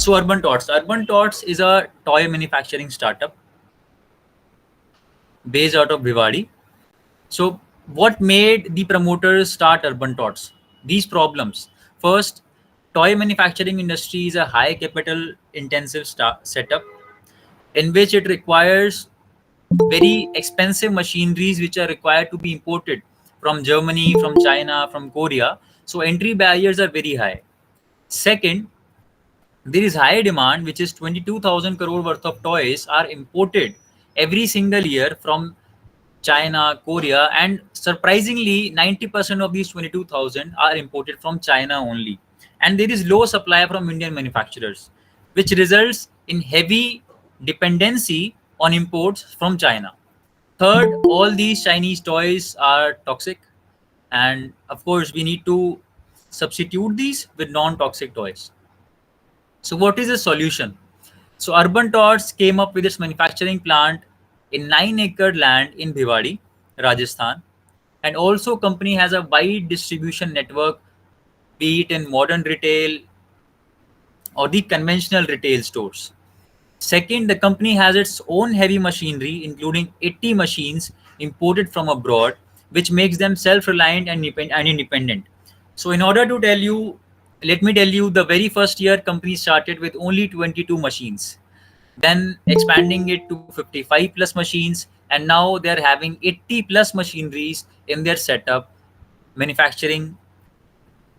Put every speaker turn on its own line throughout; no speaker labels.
So Urban Tots. Urban Tots is a toy manufacturing startup based out of Bhiwadi. So what made the promoters start Urban Tots? These problems. First, toy manufacturing industry is a high capital intensive setup in which it requires very expensive machineries which are required to be imported from Germany, from China, from Korea. So entry barriers are very high. Second, there is high demand, which is 22,000 crore worth of toys are imported every single year from China, Korea, and surprisingly, 90% of these 22,000 are imported from China only. And there is low supply from Indian manufacturers, which results in heavy dependency on imports from China. Third, all these Chinese toys are toxic, and of course, we need to substitute these with non toxic toys. So, what is the solution? So, Urban Toys came up with its manufacturing plant in 9-acre land in Bhiwadi, Rajasthan, and also company has a wide distribution network, be it in modern retail or the conventional retail stores. Second, the company has its own heavy machinery, including 80 machines imported from abroad, which makes them self-reliant and independent. So, in order to tell you, let me tell you, the very first year, company started with only 22 machines, then expanding it to 55 plus machines, and now they're having 80 plus machineries in their setup, manufacturing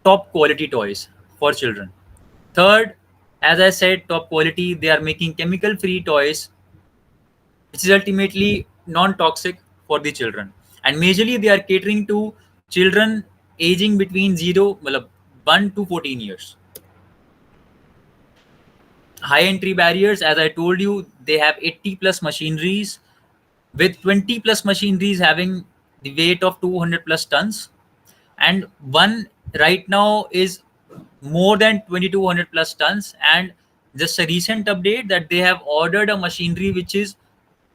top quality toys for children. Third, as I said, top quality, they are making chemical free toys, which is ultimately non-toxic for the children. And majorly they are catering to children aging between 1 to 14 years. High entry barriers, as I told you, they have 80 plus machineries, with 20 plus machineries having the weight of 200 plus tons, and one right now is more than 2200 plus tons. And just a recent update that they have ordered a machinery which is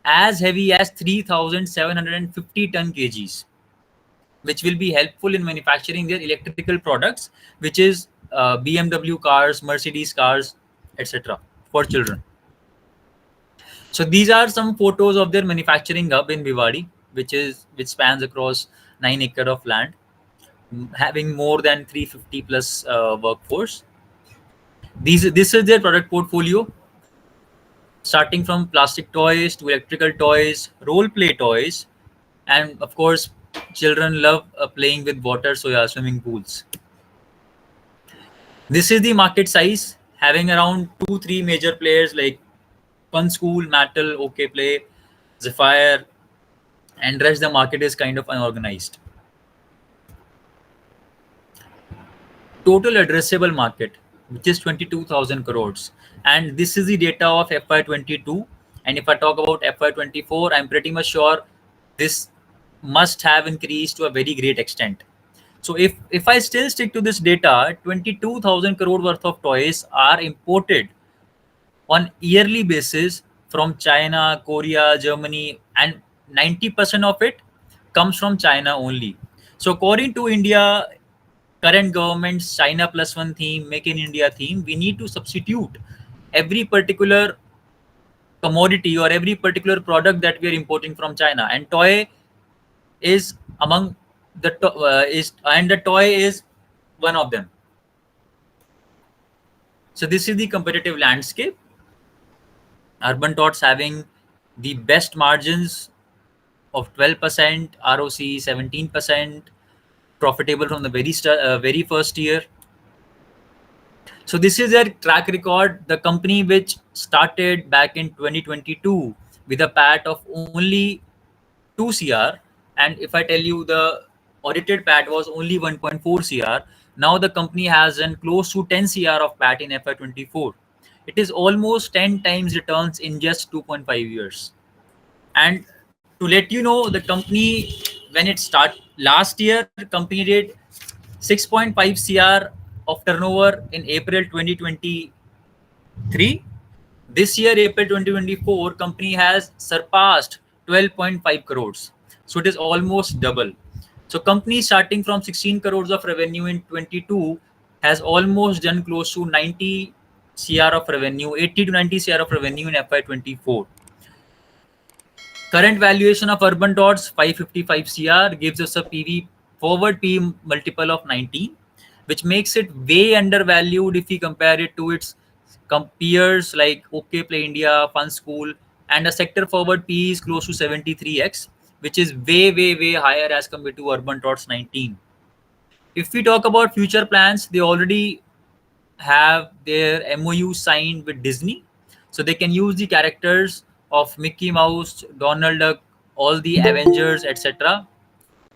as heavy as 3750 ton kgs, which will be helpful in manufacturing their electrical products, which is BMW cars, Mercedes cars, etc., for children. So these are some photos of their manufacturing hub in Bhiwadi, which spans across 9 acre of land, having more than 350 plus workforce. This is their product portfolio, starting from plastic toys to electrical toys, role play toys, and of course, children love playing with water, so yeah, swimming pools. This is the market size, having around 2-3 major players like Fun School, Mattel, OK Play, Zephyr, and rest the market is kind of unorganized. Total addressable market, which is 22,000 crores, and this is the data of FY22. And if I talk about FY24, I'm pretty much sure this must have increased to a very great extent. So if I still stick to this data, 22,000 crore worth of toys are imported on yearly basis from China, Korea, Germany, and 90% of it comes from China only. So according to India, current government's China plus one theme, Make in India theme, we need to substitute every particular commodity or every particular product that we are importing from China, and toy is among the toy is one of them. So this is the competitive landscape. Urban Tots having the best margins of 12%, ROC 17%, profitable from the very first year. So this is their track record. The company which started back in 2022 with a PAT of only 2 CR, and if I tell you the audited PAT was only 1.4 CR, now the company has an close to 10 CR of PAT in FY24. It is almost 10 times returns in just 2.5 years. And to let you know, the company, when it start last year, company did 6.5 CR of turnover in April 2023. This year, April 2024, company has surpassed 12.5 crores. So it is almost double. So company starting from 16 crores of revenue in 22 has almost done close to 90 CR of revenue, 80 to 90 CR of revenue in FY24. Current valuation of Urban Dots 555 CR gives us a PV forward P multiple of 19, which makes it way undervalued if we compare it to its peers like OK Play India, Fun School, and a sector forward P is close to 73x, which is way higher as compared to Urban Dots 19. If we talk about future plans, they already have their MOU signed with Disney, so they can use the characters of Mickey Mouse, Donald Duck, all the Avengers, etc.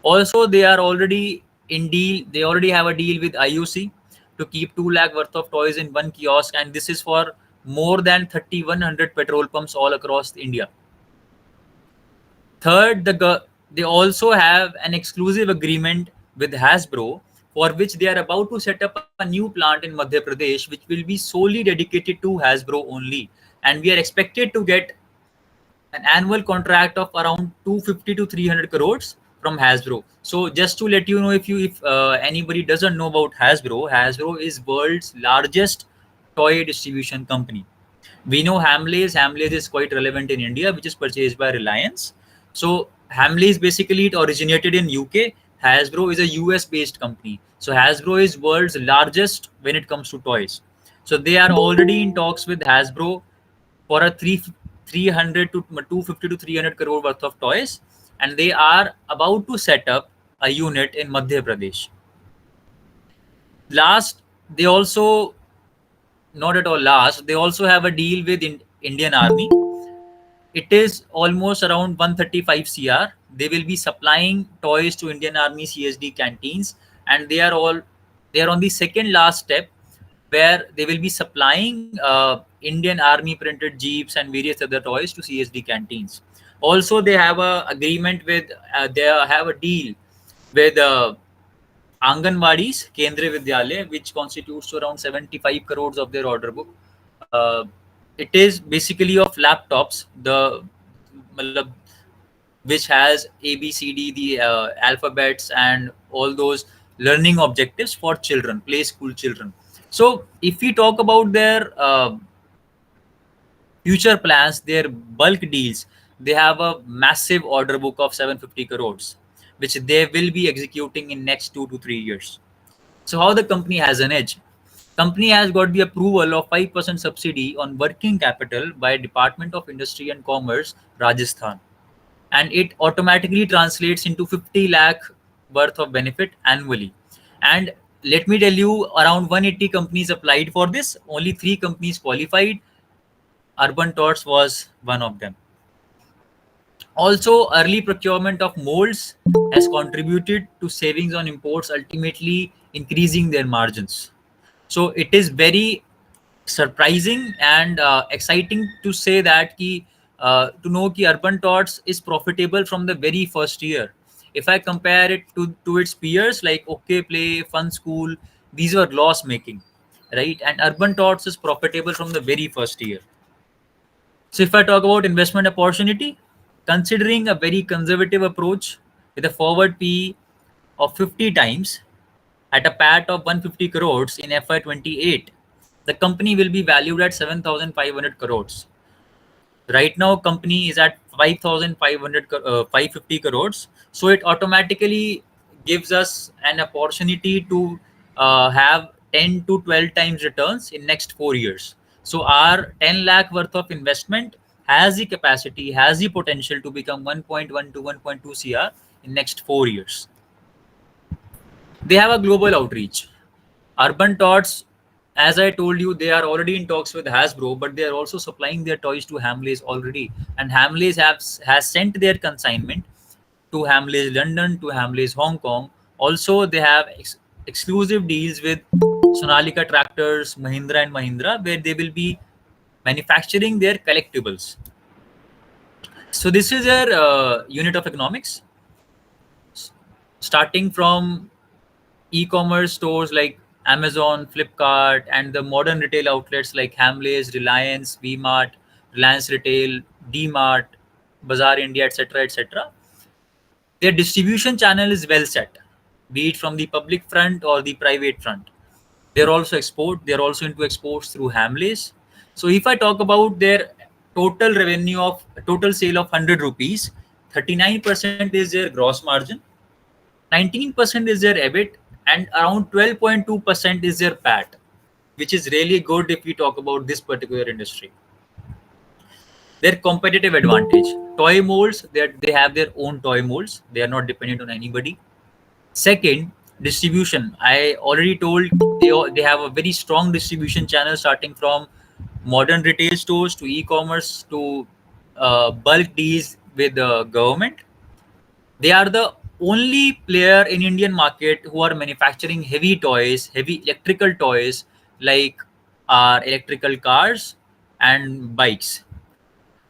Also, they are already in deal. They already have a deal with IOC to keep 2 lakh worth of toys in one kiosk, and this is for more than 3,100 petrol pumps all across India. Third, they also have an exclusive agreement with Hasbro, for which they are about to set up a new plant in Madhya Pradesh, which will be solely dedicated to Hasbro only. And we are expected to get an annual contract of around 250 to 300 crores from Hasbro. So just to let you know, if anybody doesn't know about Hasbro, Hasbro is world's largest toy distribution company. We know Hamleys. Hamleys is quite relevant in India, which is purchased by Reliance. So Hamleys basically it originated in UK. Hasbro is a US based company. So Hasbro is world's largest when it comes to toys. So they are already in talks with Hasbro for a 300 to 250 to 300 crore worth of toys, and they are about to set up a unit in Madhya Pradesh. Last, they also not at all last, they also have a deal with Indian Army. It is almost around 135 CR. They will be supplying toys to Indian Army CSD canteens, and they are on the second last step where they will be supplying Indian Army printed jeeps and various other toys to CSD canteens. Also, they have a agreement with they have a deal with Anganwadis, Kendriya Vidyalaya, which constitutes around 75 crores of their order book. It is basically of laptops, which has A, B, C, D, the alphabets and all those learning objectives for children, play school children. So if we talk about their future plans, their bulk deals, they have a massive order book of 750 crores, which they will be executing in next 2 to 3 years. So how the company has an edge? Company has got the approval of 5% subsidy on working capital by Department of Industry and Commerce, Rajasthan, and it automatically translates into 50 lakh worth of benefit annually. And let me tell you, around 180 companies applied for this. Only 3 companies qualified. Urban Tots was one of them. Also, early procurement of molds has contributed to savings on imports, ultimately increasing their margins. So it is very surprising and exciting to say that to know कि Urban Tots is profitable from the very first year. If I compare it to its peers like OK Play, Fun School, these were loss making, right? And Urban Tots is profitable from the very first year. So if I talk about investment opportunity, considering a very conservative approach with a forward PE of 50 times at a PAT of 150 crores in FY28, the company will be valued at 7,500 crores. Right now, company is at 5,550 crores. So it automatically gives us an opportunity to have 10 to 12 times returns in next 4 years. So our 10 lakh worth of investment has the capacity, has the potential to become 1.1 to 1.2 CR in next 4 years. They have a global outreach. Urban Tots, as I told you, they are already in talks with Hasbro, but they are also supplying their toys to Hamleys already. And Hamleys has sent their consignment to Hamleys London, to Hamleys Hong Kong. Also, they have exclusive deals with Sonalika Tractors, Mahindra and Mahindra, where they will be manufacturing their collectibles. So this is their unit of economics, starting from e-commerce stores like Amazon, Flipkart, and the modern retail outlets like Hamleys, Reliance, VMart, Reliance Retail, DMart, Bazaar India, etc., etc. Their distribution channel is well set, be it from the public front or the private front. They're also export. They're also into exports through Hamleys. So if I talk about their total revenue of total sale of 100 rupees, 39% is their gross margin, 19% is their EBIT, and around 12.2% is their PAT, which is really good if we talk about this particular industry. Their competitive advantage: toy molds, they have their own toy molds, they are not dependent on anybody. Second, distribution. I already told they have a very strong distribution channel, starting from modern retail stores to e-commerce to bulk deals with the government. They are the only player in Indian market who are manufacturing heavy toys, heavy electrical toys, like electrical cars and bikes,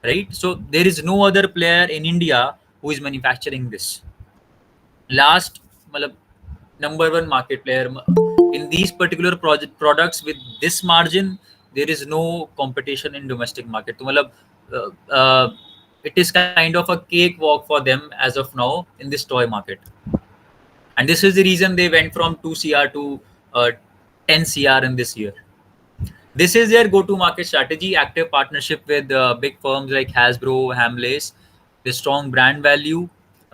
right? So there is no other player in India who is manufacturing this. Last, matlab, number one market player in these particular products with this margin. There is no competition in domestic market. तो मतलब it is kind of a cakewalk for them as of now in this toy market. And this is the reason they went from 2 CR to 10 CR in this year. This is their go-to-market strategy: active partnership with big firms like Hasbro, Hamleys. The strong brand value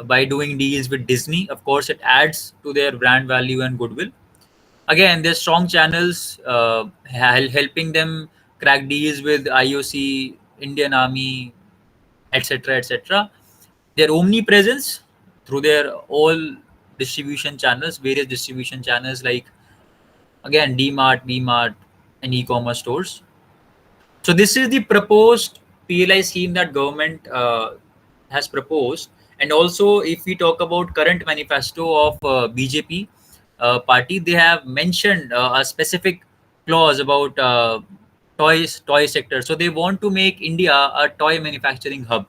by doing deals with Disney. Of course, it adds to their brand value and goodwill. Again, there's strong channels helping them crack deals with IOC, Indian Army, etc., etc. Their omnipresence through their all distribution channels, various distribution channels like, again, DMart, VMart, and e-commerce stores. So this is the proposed PLI scheme that government has proposed. And also, if we talk about current manifesto of BJP party, they have mentioned a specific clause about toy sector. So they want to make India a toy manufacturing hub.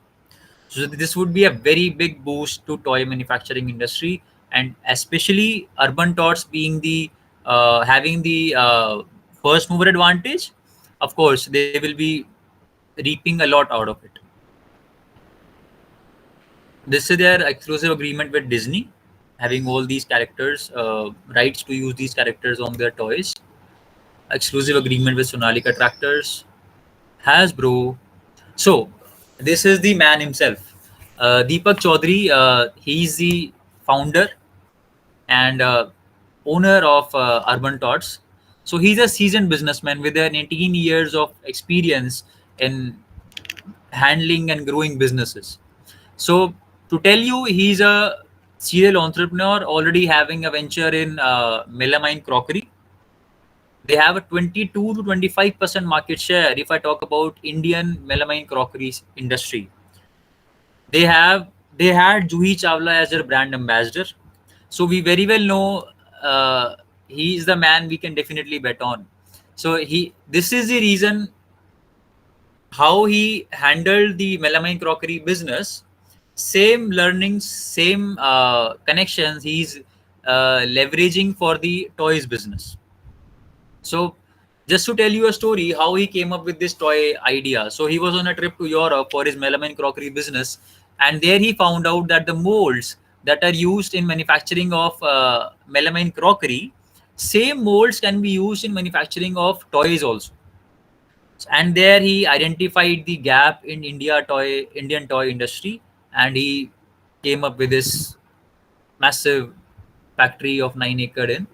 So this would be a very big boost to toy manufacturing industry, and especially Urban Tots being the having the first mover advantage. Of course, they will be reaping a lot out of it. This is their exclusive agreement with Disney, having all these characters, rights to use these characters on their toys. Exclusive agreement with Sonalika Tractors, Hasbro. So this is the man himself, Deepak Chaudhary. He's the founder and owner of Urban Tots. So he's a seasoned businessman with an 18 years of experience in handling and growing businesses. So to tell you, he's a serial entrepreneur, already having a venture in melamine crockery. They have a 22 to 25% market share. If I talk about Indian melamine crockery industry, they have they had Juhi Chawla as their brand ambassador. So we very well know he is the man we can definitely bet on. So this is the reason how he handled the melamine crockery business. Same learnings, same connections he's leveraging for the toys business. So just to tell you a story how he came up with this toy idea. So he was on a trip to Europe for his melamine crockery business, and there he found out that the molds that are used in manufacturing of melamine crockery, same molds can be used in manufacturing of toys also. And there he identified the gap in Indian toy industry, and he came up with this massive factory of 9 acre in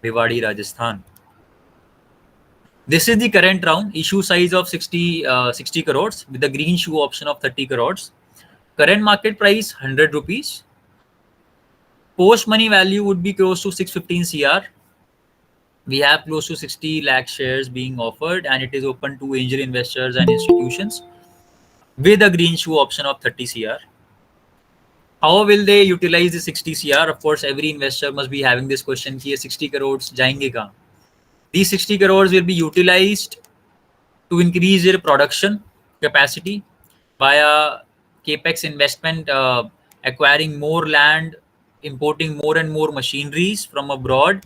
Bhiwadi, Rajasthan. This is the current round, issue size of 60 crores with the green shoe option of 30 crores. Current market price 100 rupees. Post money value would be close to 615 CR. We have close to 60 lakh shares being offered, and it is open to angel investors and institutions with a green shoe option of 30 CR. How will they utilize the 60 CR? Of course, every investor must be having this question: कि ये 60 crores जाएंगे कहाँ? These 60 crores will be utilized to increase their production capacity via capex investment, acquiring more land, importing more and more machineries from abroad,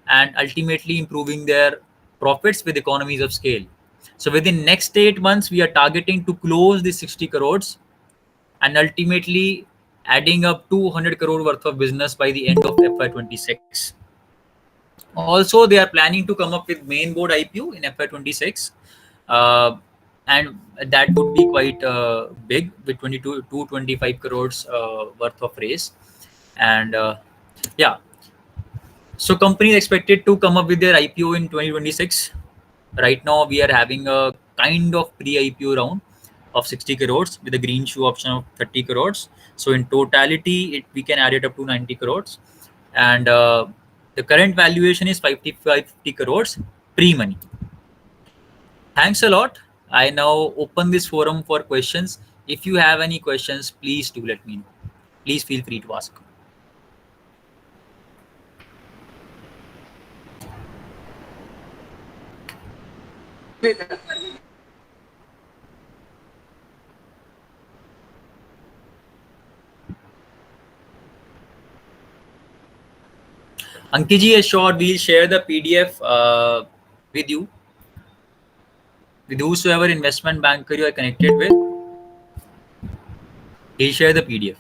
and ultimately improving their profits with economies of scale. So within next 8 months, we are targeting to close the 60 crores and ultimately adding up 200 crore worth of business by the end of FY26. Also, they are planning to come up with main board IPO in FY26, uh, and that would be quite big with 22 to 25 crores worth of raise. And yeah, so company is expected to come up with their IPO in 2026. Right now, we are having a kind of pre-IPO round of 60 crores with a green shoe option of 30 crores. So in totality, we can add it up to 90 crores. And the current valuation is 50 crores pre-money. Thanks a lot. I now open this forum for questions. If you have any questions, please do let me know. Please feel free to ask. Ankiji assured we'll share the PDF with you, with whosoever investment banker you are connected with. He'll share the PDF.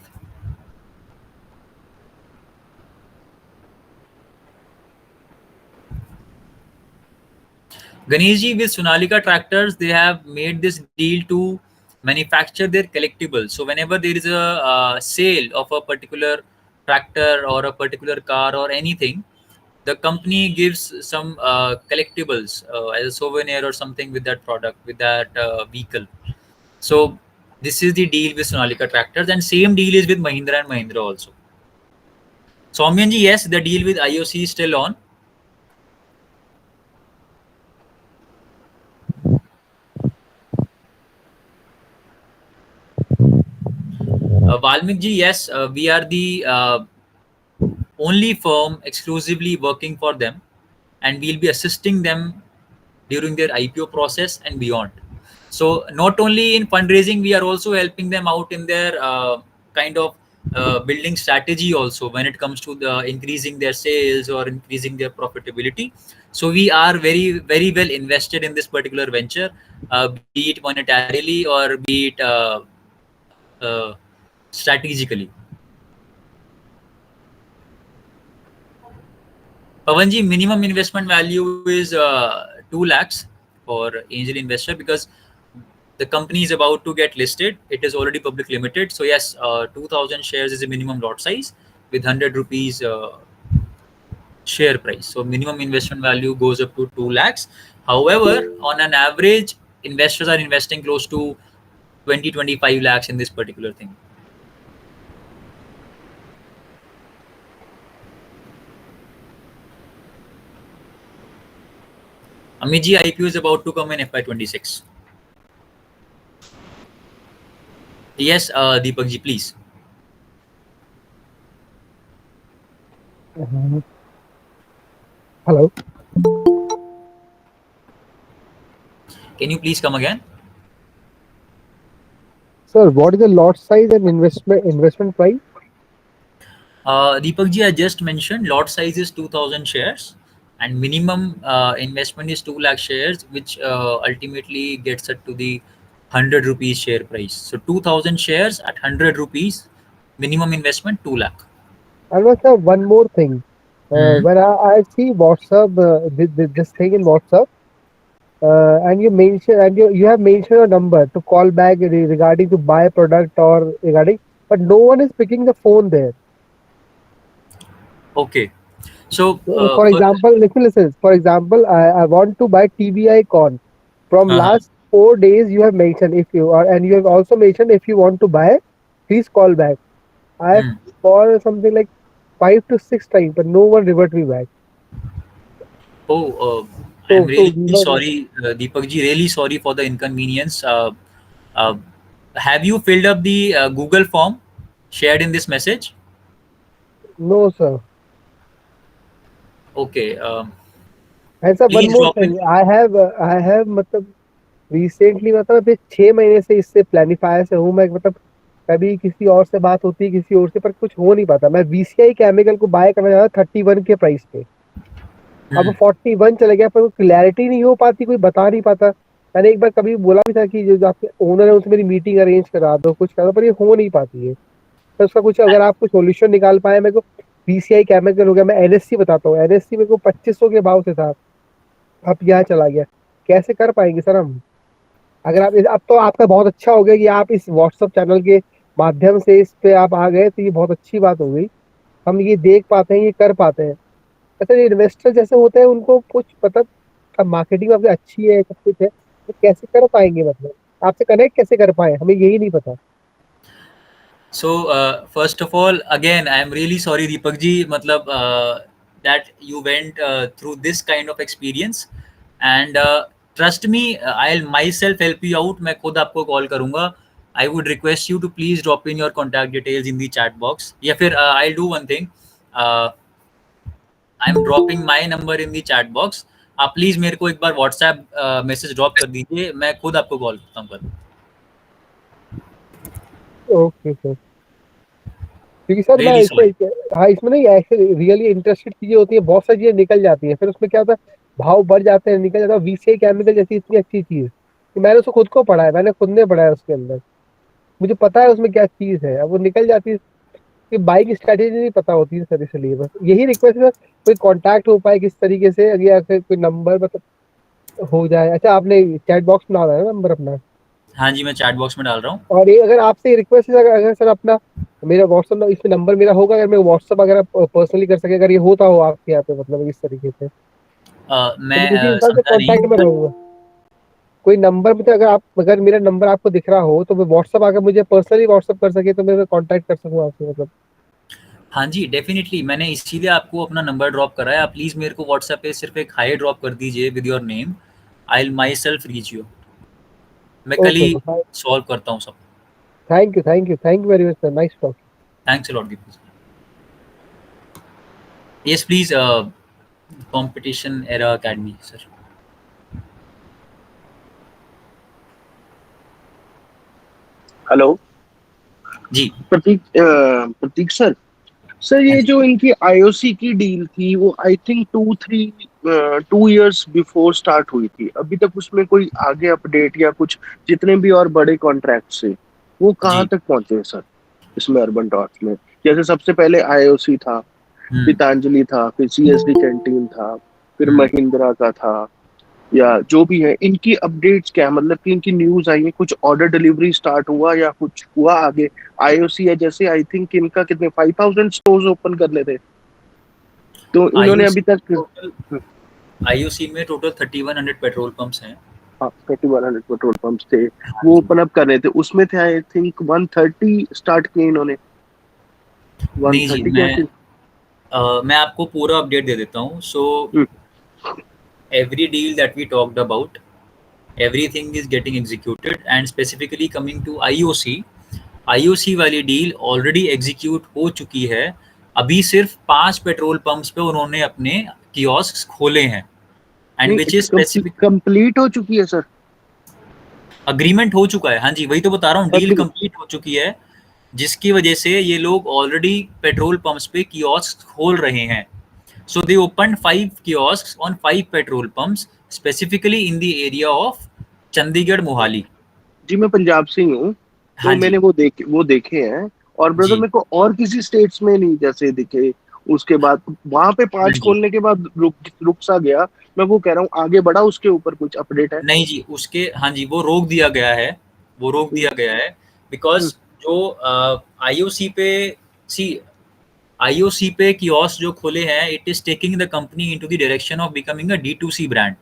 Ganeshji, with Sonalika Tractors, they have made this deal to manufacture their collectibles. So whenever there is a sale of a particular tractor or a particular car or anything, the company gives some collectibles as a souvenir or something with that product, with that vehicle. So this is the deal with Sonalika Tractors, and same deal is with Mahindra and Mahindra also. Soumyanji, yes, the deal with IOC is still on. Valmikji, yes, we are the only firm exclusively working for them, and we'll be assisting them during their IPO process and beyond. So not only in fundraising, we are also helping them out in their kind of building strategy also when it comes to the increasing their sales or increasing their profitability. So we are very well invested in this particular venture, be it monetarily or be it strategically. Pavanji, minimum investment value is 2 lakhs for angel investor, because the company is about to get listed. It is already public limited. So yes, 2000 shares is a minimum lot size with 100 rupees share price. So minimum investment value goes up to 2 lakhs. However, on an average, investors are investing close to 20-25 lakhs in this particular thing. Amiji IPO is about to come in FY26. Yes, Deepak ji, please.
Hello.
Can you please come again?
Sir, what is the lot size and investment price?
Deepak ji, I just mentioned lot size is 2000 shares and minimum investment is 2 lakh shares, which ultimately gets it to the 100 rupees share price. So 2000 shares at 100 rupees, minimum investment 2 lakh.
And sir, one more thing. When I see WhatsApp, this thing in WhatsApp, and you mention and you have mentioned a number to call back regarding to buy a product or regarding, but no one is picking the phone there.
Okay. So
For example, listen. For example, I want to buy TVI Con. From last 4 days, you have mentioned if you are, and you have also mentioned if you want to buy, please call back. I have called something like 5 to 6 times, but no one revert me back.
I'm really sorry, Deepak ji. Really sorry for the inconvenience. Uh, have you filled up the Google form shared in this message?
No, sir.
Okay.
And sir, one
Please
more
drop in.
thing. I have मतलब recently मतलब अभी 6 महीने से इससे प्लानिफायर से हूँ मैं, मतलब कभी किसी और से बात होती है किसी और से, पर कुछ हो नहीं पाता। मैं VCI केमिकल को बाय करना चाह था 31 के प्राइस पे, अब 41 चले गया, पर क्लैरिटी नहीं हो पाती, कोई बता नहीं पाता। मैंने एक बार कभी बोला भी था कि जो आपके ओनर है उनसे मेरी मीटिंग अरेंज करा दो, कुछ करा दो, पर ये हो नहीं पाती है। तो उसका कुछ अगर आप कुछ सोल्यूशन निकाल पाए मेरे को, बीसीआई केमिकल हो गया, मैं एनएससी बताता हूँ, एनएससी मेरे को 2500 के भाव से था, अब यहाँ चला गया। कैसे कर पाएंगे सर हम? अगर आप अब तो आपका बहुत अच्छा हो गया कि आप इस व्हाट्सएप चैनल के माध्यम से इस पे आप आ गए, तो ये बहुत अच्छी बात हो गई। हम ये देख पाते हैं, ये कर पाते हैं। अच्छा, ये इन्वेस्टर जैसे होते हैं उनको कुछ मतलब, अब मार्केटिंग आपकी अच्छी है, सब कुछ है, तो कैसे कर पाएंगे, मतलब आपसे कनेक्ट कैसे कर पाए, हमें यही नहीं पता।
So first of all, again, I am really sorry, Deepak ji, मतलब that you went through this kind of experience, and trust me, I'll myself help you out. मैं खुद आपको कॉल करूँगा. I would request you to please drop in your contact details in the chat box. या फिर I'll do one thing. I'm dropping my number in the chat box. आप please मेरे को एक बार व्हाट्सएप मैसेज ड्रॉप कर दीजिए, मैं खुद आपको कॉल करता हूँ कल.
ओके सर, क्योंकि सर मैं
रियली
इसमें,
सॉरी.
हाँ इसमें नहीं, ऐसे रियली इंटरेस्टेड चीजें होती है, बहुत सारी चीजें निकल जाती है, फिर उसमें क्या होता है, भाव बढ़ जाते हैं, निकल जाता है। वीसीआई केमिकल जैसी इतनी अच्छी चीज कि मैंने उसको खुद को पढ़ा है, मैंने खुद ने पढ़ा है उसके अंदर, मुझे पता है उसमें क्या चीज है, अब वो निकल जाती है कि बाइक स्ट्रैटेजी नहीं पता होती है सर, इसलिए बस यही रिक्वेस्ट है सर, कोई कांटेक्ट हो पाए किस तरीके से, अगर या फिर कोई नंबर मतलब हो जाए। अच्छा, आपने चैट बॉक्स में डाला है ना नंबर अपना?
हाँ जी, मैं चैट बॉक्स में डाल रहा हूँ.
और ये अगर आपसे रिक्वेस्ट है, अगर सर अपना मेरा व्हाट्सअप इसमें नंबर मेरा होगा, अगर मैं व्हाट्सअप अगर पर्सनली कर सके, अगर ये होता हो आपके यहाँ पे मतलब इस तरीके से, तो मैं
मैं
किसी इंसान से
समझा नहीं.
कांटेक्ट में रहूंगा। कोई नंबर मतलब अगर मेरा नंबर आपको दिख रहा हो, तो मैं व्हाट्सअप अगर मुझे पर्सनली व्हाट्सअप कर सके, तो मैं कांटेक्ट कर सकूँ आपसे मतलब।
हाँ जी, डेफिनेटली, मैंने इसीलिए आपको अपना नंबर ड्रॉप करा है. आप प्लीज़ मेरे को व्हाट्सएप पे सिर्फ एक हाई ड्रॉप कर दीजिए with your name. I will myself reach you. मैं कल
ओके
ही
सर,
सॉल्व करता हूँ सब.
Thank you, thank you, thank you very much sir, nice talk.
Thanks a lot Deepak. Yes please. Competition era academy sir.
Hello
जी.
Pratik sir. Sir
हाँ
ये
जी.
जो इनकी आईओसी की डील थी वो I think 2 years before start हुई थी, अभी तक उसमें कोई आगे अपडेट या कुछ, जितने भी और बड़े कॉन्ट्रैक्ट से वो कहाँ
जी.
तक पहुंचे हैं सर इसमें अर्बन डॉट्स में? जैसे सबसे पहले आईओसी था,
हम्म.
पीतांजलि था, फिर सीएसडी कैंटीन था, फिर
हम्म.
महिंद्रा का था, या जो भी है, इनकी अपडेट्स क्या है? मतलब कि इनकी न्यूज आई है, कुछ ऑर्डर डिलीवरी स्टार्ट हुआ या कुछ हुआ आगे? आईओसी है जैसे, आई थिंक इनका कितने 5000 स्टोर्स ओपन करने थे, तो इन्होंने
आईयूसी
अभी तक।
टोटल आईयूसी में टोटल 3100 पेट्रोल पंप्स हैं.
हाँ, 3100 पेट्रोल पंप्स थे,
हाँ
वो
जी.
ओपन अप कर रहे थे, उसमें थे आई थिंक 130 स्टार्ट किए इन्होंने,
नहीं जी,
130 क्या थी?
मैं आपको पूरा अपडेट दे देता हूँ. सो
हम्म,
every deal that we talked about, everything is getting executed, and specifically coming to IOC वाली डील ऑलरेडी एग्जीक्यूट हो चुकी है. अभी सिर्फ 5 पेट्रोल पंप्स पे उन्होंने अपने कियोस्क खोले हैं, एंड विच इज
नहीं,
स्पेसिफिक.
कंप्लीट हो चुकी है सर?
अग्रीमेंट हो चुका है. हाँ जी, वही तो बता रहा हूँ, डील
अग्री
कंप्लीट हो चुकी है, जिसकी वजह से ये लोग ऑलरेडी पेट्रोल पंप्स पे कियोस्क खोल रहे हैं. So they opened 5 kiosks on 5 petrol pumps, specifically in the area of Chandigarh, Mohali.
जी, मैं पंजाब से ही हूँ,
हाँ
तो मैंने
जी.
वो देखे हैं। और ब्रदर
जी.
मेरे को और किसी स्टेट्स में नहीं जैसे दिखे, उसके बाद वहां पे 5
हाँ जी.
खोलने के बाद रुक सा गया। मैं वो कह रहा हूँ, आगे बढ़ा उसके ऊपर कुछ अपडेट है?
नहीं जी, उसके, हाँ जी, वो रोक दिया गया है. वो रोक
हम्म,
दिया गया है बिकॉज
हम्म,
जो आईओसी पे, सी आईओसी पे कियोस्क जो खोले हैं, it is taking the company into the direction of becoming a D2C brand,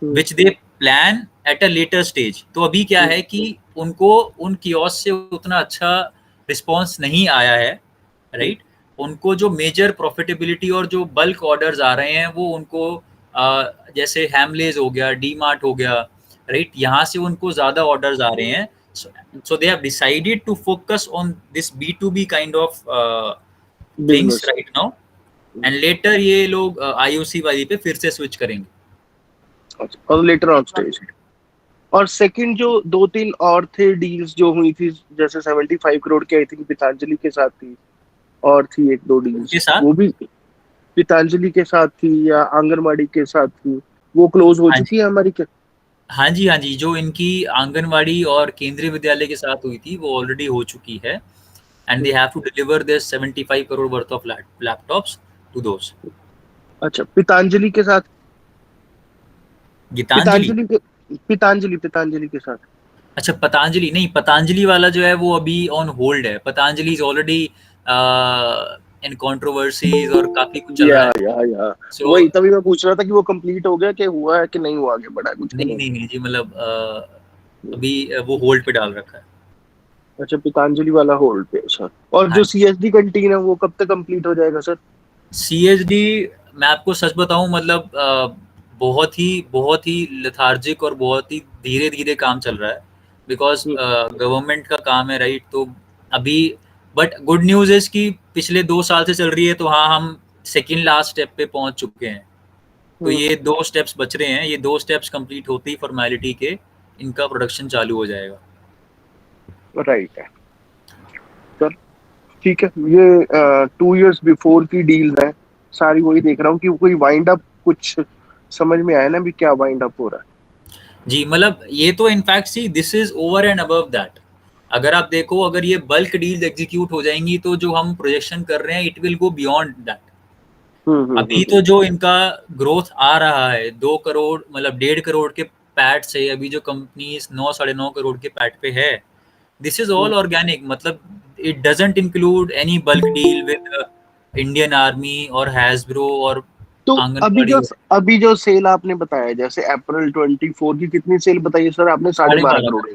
hmm,
which they plan at a later stage. तो अभी क्या
हम्म,
है कि उनको उन कियोस्क से उतना अच्छा रिस्पॉन्स नहीं आया है,
हम्म,
राइट. उनको जो मेजर प्रॉफिटेबिलिटी और जो बल्क ऑर्डर्स आ रहे हैं वो उनको जैसे हैमलेज हो गया, डी मार्ट हो गया, राइट, यहाँ से उनको ज़्यादा ऑर्डर्स आ रहे हैं. So they have decided to focus on this B2B kind of things
business.
Right now, and later ये लोग आईओसी वाली पे फिर से स्विच करेंगे.
अच्छा, और लेटर ऑन स्टेज। और सेकंड जो दो तीन और थे डील्स जो हुई थी, जैसे 75 करोड़ की आई थिंक पतंजलि के साथ थी, और थी एक दो
उनके
डील्स,
साथ.
वो भी पतंजलि के साथ थी या आंगनवाड़ी के साथ थी, वो क्लोज हो
हाँ जी.
चुकी है हमारी क्या?
हाँ जी. जो इनकी आंगनवाड़ी और केंद्रीय विद्यालय के साथ हुई थी वो ऑलरेडी हो चुकी है. and they have to deliver this 75 crore worth of laptops to those.
अच्छा, पतंजलि के साथ,
गीतांजलि,
पतंजलि के साथ।
अच्छा पतंजलि नहीं, पतंजलि वाला जो है वो अभी ऑन होल्ड है। Patanjali is already in controversies और काफी कुछ चल रहा है।
या
So,
वही तभी मैं पूछ रहा था कि वो कंप्लीट हो गया, कि हुआ है कि नहीं हुआ, आगे बढ़ा है कुछ कि
नहीं नहीं नहीं जी, मतलब अभी वो होल्ड पे डाल रखा है।
अच्छा, पतंजलि वाला होल्ड पे है, सर। और
हाँ
जो
जी।
सीएसडी कंटीन है वो कब तक कंप्लीट हो जाएगा, सर?
सीएचडी मैं आपको सच बताऊं, मतलब बहुत ही लेथार्जिक और बहुत ही धीरे धीरे काम चल रहा है, बिकॉज गवर्नमेंट का काम है, राइट। तो अभी बट गुड न्यूज़ इज कि पिछले 2 साल से चल रही है, तो हाँ हम सेकेंड लास्ट स्टेप पे पहुंच चुके हैं। तो ये 2 स्टेप्स बच रहे हैं, ये 2 स्टेप्स कंप्लीट होते ही फॉर्मेलिटी के इनका प्रोडक्शन चालू हो जाएगा।
राइट है सर, ठीक है। ये 2 years बिफोर की डील है सारी, वही देख रहा हूँ कि कोई वाइंड अप कुछ समझ में आया ना भी, क्या वाइंड अप हो रहा है।
जी, मतलब ये तो in fact see this is over and above that. अगर आप देखो, अगर ये बल्क डील्स एग्जीक्यूट हो जाएंगी तो जो हम प्रोजेक्शन कर रहे हैं it will go beyond that. अभी तो जो इनका ग्रोथ आ रहा है 2 करोड़, मतलब 1.5 करोड़ के पैट से, अभी जो कंपनीज 9-9.5 करोड़ के पैट पे है, दिस इज ऑल ऑर्गेनिक। मतलब it doesn't include any bulk deal with Indian army और हैसब्रो और
तो
आंगनबाड़ी।
अभी जो सेल आपने बताया, जैसे अप्रैल 24 की कितनी सेल बताई सर आपने? 12.5
12.5
करोड़।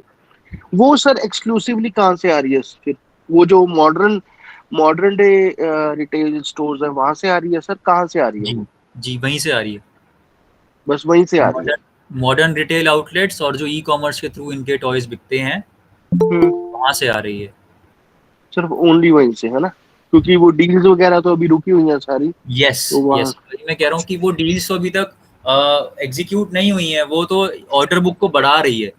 वो सर एक्सक्लूसिवली कहाँ से आ रही है फिर? वो जो modern modern day retail stores है वहां से आ रही है सर? कहाँ से आ रही है
जी
वो?
जी, वहीं से आ रही है।
बस वहीं से आ रही है।
मॉडर्न रिटेल आउटलेट्स और जो ई कॉमर्स के थ्रू इनके टॉयज बिकते हैं, वहां से आ रही है।
सिर्फ ओनली वहीं से है ना? क्योंकि वो डील्स वगैरह तो अभी रुकी हुई हैं सारी,
यस
तो वहाँ।
यस, मैं कह रहा हूँ कि वो डील्स तो अभी तक एग्जीक्यूट नहीं हुई हैं, वो तो ऑर्डर बुक को बढ़ा रही है।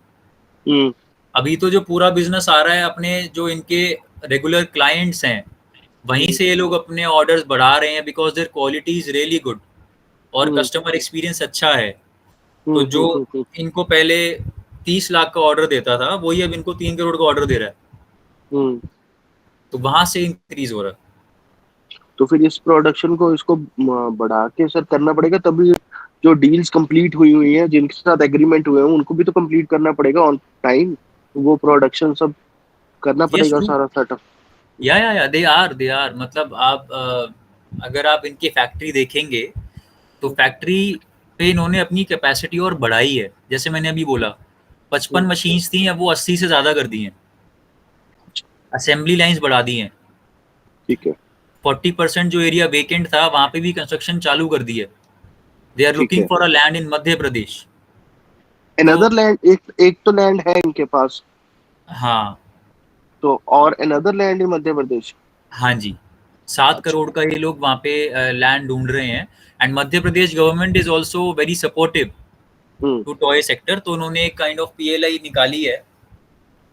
हम्म
अभी तो जो पूरा बिजनेस आ रहा है, अपने जो इनके रेगुलर क्लाइंट्स हैं वहीं से ये लोग अपने ऑर्डर्स बढ़ा रहे हैं, because there quality is really good और
हम्म
कस्टमर एक्सपीरियंस अच्छा है। तो
हम्म
जो
हम्म हम्म
इनको पहले 30 लाख का ऑर्डर देता था, वही अब इनको 3 करोड़ का ऑर्डर दे रहा है।
हम्म।
तो वहां से इंक्रीज हो रहा है।
तो फिर इस प्रोडक्शन को, इसको बढ़ा के सर करना पड़ेगा, तभी जो डील्स कंप्लीट हुई हुई हैं, जिनके साथ एग्रीमेंट हुए हैं, उनको भी तो कंप्लीट करना पड़ेगा ऑन टाइम। वो प्रोडक्शन सब करना
यस
पड़ेगा,
ट्रू।
सारा सेटअप।
या दे आर मतलब आप अगर आप इनकी फैक्ट्री देखेंगे तो फैक्ट्री पे इन्होंने अपनी कैपेसिटी और बढ़ाई है। जैसे मैंने अभी बोला 55 मशीन्स थी, अब वो 80 से ज़्यादा कर दी हैं। असेंबली लाइंस बढ़ा दी हैं।
ठीक है
40% जो एरिया वेकेंट था वहाँ पे भी कंस्ट्रक्शन चालू कर दी है। दे आर
ठीक
लुकिंग
है।
For a land in Madhya Pradesh. तो
अनदर लैंड, एक एक तो लैंड है इनके पास,
हाँ
तो और another land in Madhya Pradesh.
हाँ जी, 7
अच्छा।
करोड़ का ये लोग वहाँ पे लैंड ढूंढ रहे हैं। And Madhya Pradesh government is also very supportive
hmm
to toy sector. तो उन्होंने एक काइंड ऑफ पीएलआई निकाली है,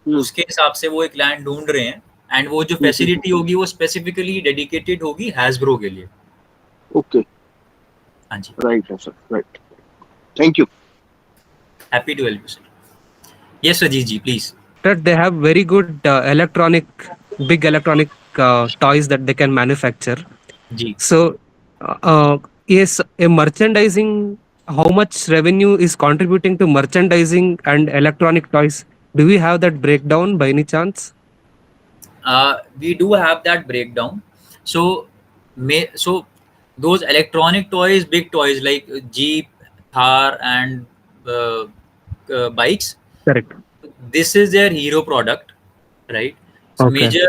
हम्म
उसके हिसाब से वो एक लैंड ढूंढ रहे हैं। एंड वो जो फैसिलिटी होगी वो स्पेसिफिकली डेडिकेटेड होगी हैसब्रो के लिए।
ओके।
हाँ जी,
राइट है sir, right. Thank you.
Happy to help you sir. Yes Ajit ji please.
That they have very good big electronic toys that they can manufacture.
जी,
So, yes, a merchandising, how much revenue is contributing to merchandising and electronic toys? Do we have that breakdown by any chance?
we do have that breakdown. So so those electronic toys, big toys like Jeep, Thar and bikes,
Correct.
this is their hero product, right? So
Okay.
major,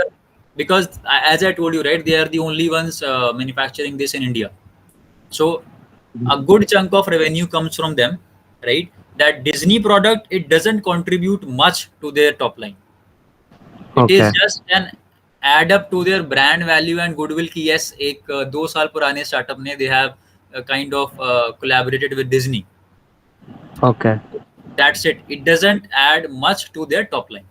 because as I told you, right, they are the only ones manufacturing this in India. So a good chunk of revenue comes from them, right? That Disney product, it doesn't contribute much to their top line. It is
Okay.
just an add up to their brand value and goodwill ki yes, एक 2 साल पुराने startup ने they have kind of collaborated with Disney.
Okay.
That's it. It doesn't add much to their top line.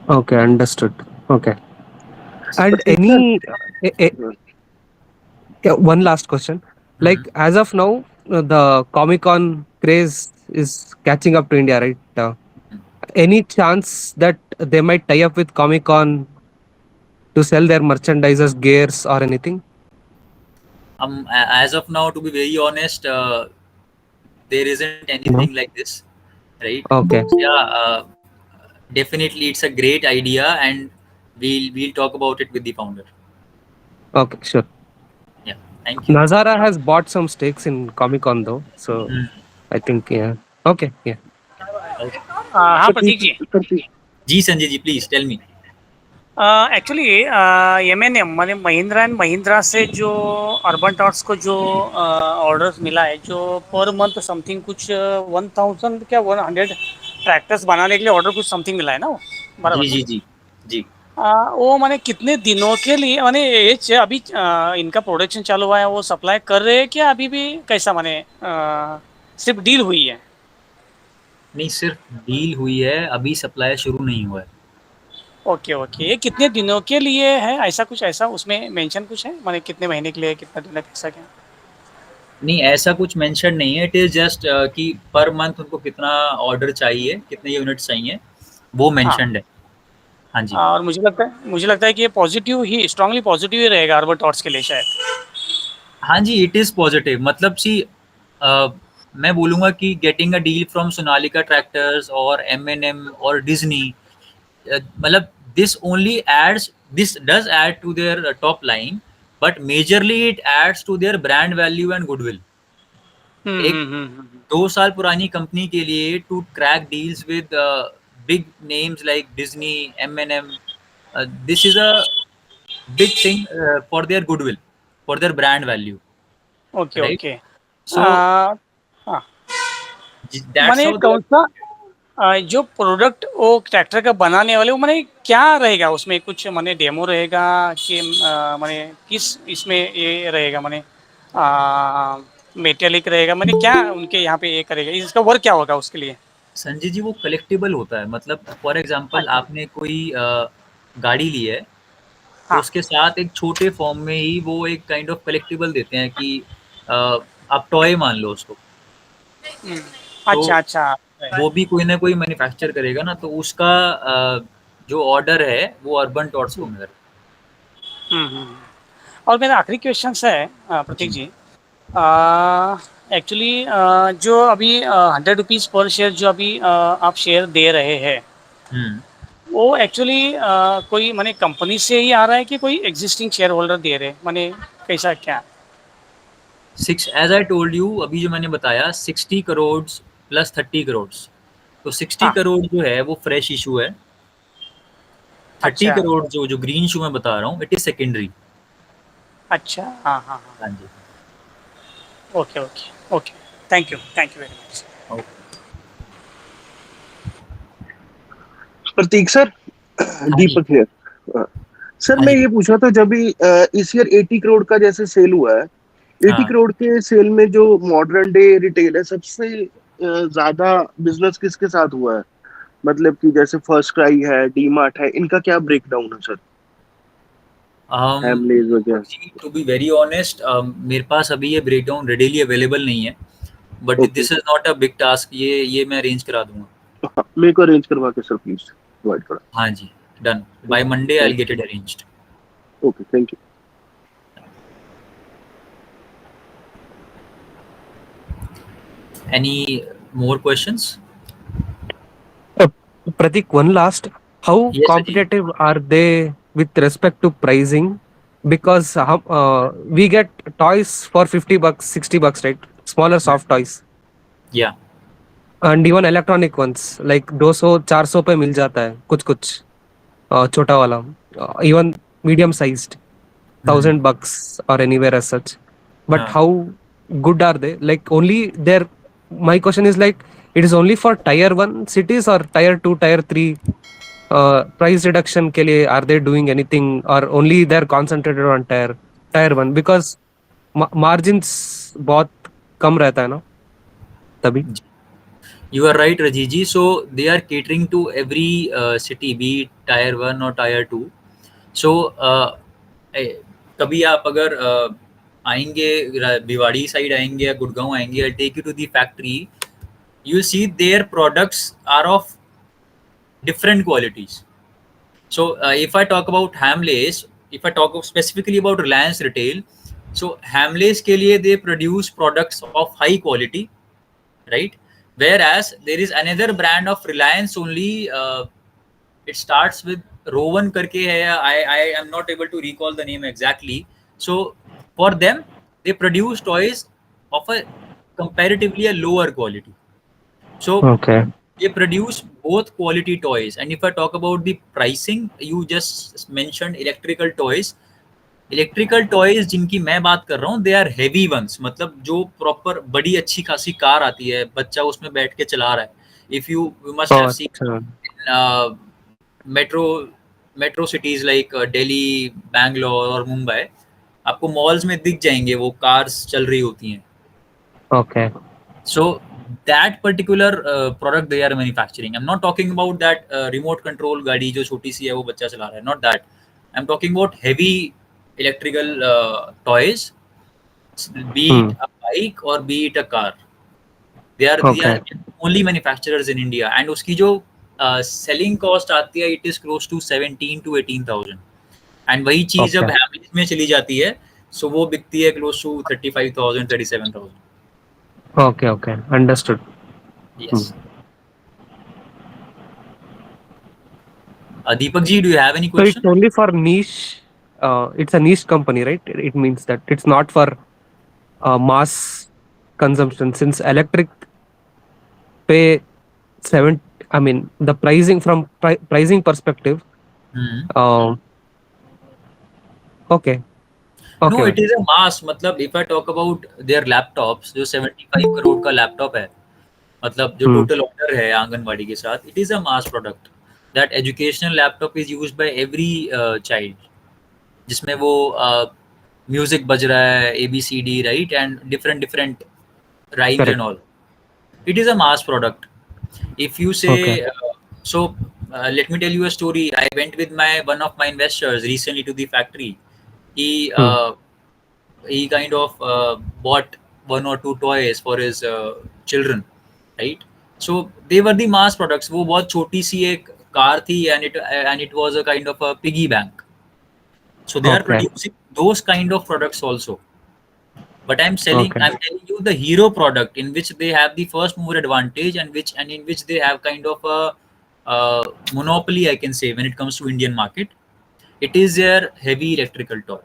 Okay. Understood. Okay. And
But
any one last question. Like as of now, the Comic Con craze is catching up to India, right? Any chance that they might tie up with Comic Con to sell their merchandises, gears, or anything?
As of now, to be very honest, there isn't anything like this, right?
Okay.
Yeah, definitely, it's a great idea, and we'll talk about it with the founder.
Okay, sure.
Yeah, thank you.
Nazara has bought some stakes in Comic Con though, so I think yeah. Okay, yeah.
हाँ प्रतीक जी
जी Sanjay ji, please tell me.
Actually MNM माने Mahindra and Mahindra से जो urban thoughts को जो orders मिला है, जो पर मंथ समथिंग कुछ 1000 क्या 100 ट्रैक्टर्स बनाने के लिए ऑर्डर कुछ समथिंग मिला है ना वो बराबर
जी जी जी जी.
वो माने कितने दिनों के लिए माने ये अभी इनका प्रोडक्शन चालू हुआ है, वो सप्लाई कर रहे हैं क्या अभी भी कैसा माने सिर्फ डील हुई है?
नहीं, सिर्फ डील हुई है, अभी सप्लाई शुरू नहीं हुआ है.
ओके ओके, ये कितने दिनों के लिए है, ऐसा कुछ ऐसा उसमें मेंशन कुछ है माने कितने महीने के लिए, कितना दिन कैसा क्या?
नहीं, ऐसा कुछ मेंशन नहीं है. इट इज जस्ट कि पर मंथ उनको कितना ऑर्डर चाहिए, कितने यूनिट्स चाहिए, वो मेंशनड है. हाँ जी.
और मुझे लगता है कि ये पॉजिटिव ही, स्ट्रांगली पॉजिटिव ही रहेगा अर्बन टॉट्स के लिए शायद.
हाँ जी, इट इज पॉजिटिव. मतलब सी, मैं बोलूँगा कि getting a deal from Sonalika tractors और M&M और डिज्नी, मतलब this only adds, this does add to their top line, but majorly it adds to their brand value and goodwill. एक 2 साल पुरानी कंपनी के लिए to crack deals with big names like Disney, M&M, this is a big thing for their goodwill, for their brand value.
Okay
Right.
Okay.
So that's
माने
how they
कौन सा जो product वो ट्रैक्टर का बनाने वाले, वो माने क्या रहेगा उसमें, कुछ माने डेमो रहेगा कि माने किस इसमें ये रहेगा, माने मेटेलिक रहेगा, माने क्या उनके यहाँ पे ये करेगा, इसका वर्क क्या होगा उसके लिए?
संजय जी, वो कलेक्टिबल होता है. मतलब फॉर एग्जांपल आपने कोई गाड़ी ली है, तो
हाँ.
उसके साथ एक छोटे फॉर्म में ही वो एक काइंड ऑफ कलेक्टिबल देते हैं कि आप टॉय मान लो उसको.
अच्छा अच्छा.
वो भी कोई ना कोई मैन्युफैक्चर करेगा ना, तो उसका जो ऑर्डर है वो अर्बन टॉट्स को मिलेगा.
और मेरा आखिरी क्वेश्चन है प्रतीक जी, एक्चुअली जो अभी 100 रुपीज़ पर शेयर जो अभी आप शेयर दे रहे हैं, वो एक्चुअली कोई माने कंपनी से ही आ रहा है कि कोई एग्जिस्टिंग शेयर होल्डर दे रहे हैं, माने कैसा क्या?
एज आई टोल्ड यू, अभी जो मैंने बताया 60 करोड़ प्लस 30 करोड़, तो 60 करोड़ जो है वो फ्रेश इशू है. 30 करोड़ जो ग्रीन इशू मैं बता रहा हूँ, इट इज सेकेंडरी.
अच्छा. हाँ हाँ हाँ.
हाँ जी.
Okay okay okay, thank you very much.
Prateek sir, Deepak here. Sir मैं ये पूछ रहा था, जब भी इस ईयर 80 करोड़ का जैसे सेल हुआ है, 80 करोड़ के सेल में जो मॉडर्न डे रिटेल है, सबसे ज्यादा बिजनेस किसके साथ हुआ है? मतलब कि जैसे फर्स्ट क्राई है, डीमार्ट है, इनका क्या ब्रेकडाउन है सर? हैमलेस वगैरह.
टू बी वेरी ऑनेस्ट, मेरे पास अभी ये ब्रेकडाउन रेडीली अवेलेबल नहीं है, but this is not a big task. ये मैं अरेंज करा दूंगा.
मेरे को अरेंज करवा के सर प्लीज प्रोवाइड करा.
हाँ जी, done. By Monday I will get it arranged.
Okay, thank you.
Any more questions?
Pratik, one last. How
Yes,
competitive are they with respect to pricing? Because we get toys for $50, $60, right? Smaller soft toys.
Yeah.
And even electronic ones, like 200-400 पे मिल जाता है कुछ छोटा वाला. Even medium sized, $1,000 or anywhere as such. But how good are they? Like only their, my question is like, it is only for tier 1 cities or tier 2, tier 3 price reduction के लिए are they doing anything, or only they're concentrated on tier 1? Because margins बहुत कम रहता है ना तभी.
You are right, Rajiji. So they are catering to every city, be it tier 1 or tier 2. So कभी आप अगर आएंगे, भिवाड़ी साइड आएंगे या गुड़गांव आएंगे, I'll take you to the factory. You see their products are of different qualities. So if I talk about Hamleys, if I talk specifically about Reliance Retail, so Hamleys के लिए they produce products of high quality, right? Whereas there is another brand of Reliance only, it starts with Rowan करके है, I am not able to recall the name exactly. So for them, they produce toys of a comparatively a lower quality. So
Okay.
they produce both quality toys. And if I talk about the pricing, you just mentioned electrical toys जिनकी मैं बात कर रहा हूँ, they are heavy ones, मतलब जो proper बड़ी अच्छी खासी कार आती है, बच्चा उसमें बैठ के चला रहा है. If you must have seen
अच्छा.
metro cities like Delhi, Bangalore और मुंबई, आपको malls में दिख जाएंगे वो cars चल रही होती हैं.
Okay.
So that particular product they are manufacturing. I'm not talking about that remote control गाड़ी जो छोटी सी है वो बच्चा चला रहा है. Not that. I'm talking about heavy electrical toys, be it a bike or be it a car. They are
Okay.
only manufacturers in India, and उसकी जो selling cost आती है, it is close to 17 to 18,000. And वही चीज जब
Okay.
Hamleys में चली जाती है, so वो बिकती है close to 35,000, 37,000.
Okay. Okay. Understood.
Yes. Deepak ji, do you have any
So it's
question?
only for niche. It's a niche company, right? It means that it's not for mass consumption. Since electric pay seven, I mean the pricing from pricing perspective. Okay.
No,
Okay.
it is a mass. मतलब if I talk about their laptops, जो 75 करोड़ का laptop है, मतलब जो total order है आंगनवाड़ी के साथ, it is a mass product. That educational laptop is used by every child, जिसमें वो म्यूजिक बज रहा है, ABCD, right, and different rhymes
Correct.
and all. It is a mass product. If you say
Okay.
let me tell you a story. I went with one of my investors recently to the factory. He kind of bought one or two toys for his children, right? So they were the mass products. वो बहुत छोटी सी एक car थी, and it was a kind of a piggy bank. So they are
Okay.
producing those kind of products also. But I'm
Okay.
telling you the hero product in which they have the first mover advantage, and in which they have kind of a monopoly, I can say, when it comes to Indian market. It is their heavy electrical toy,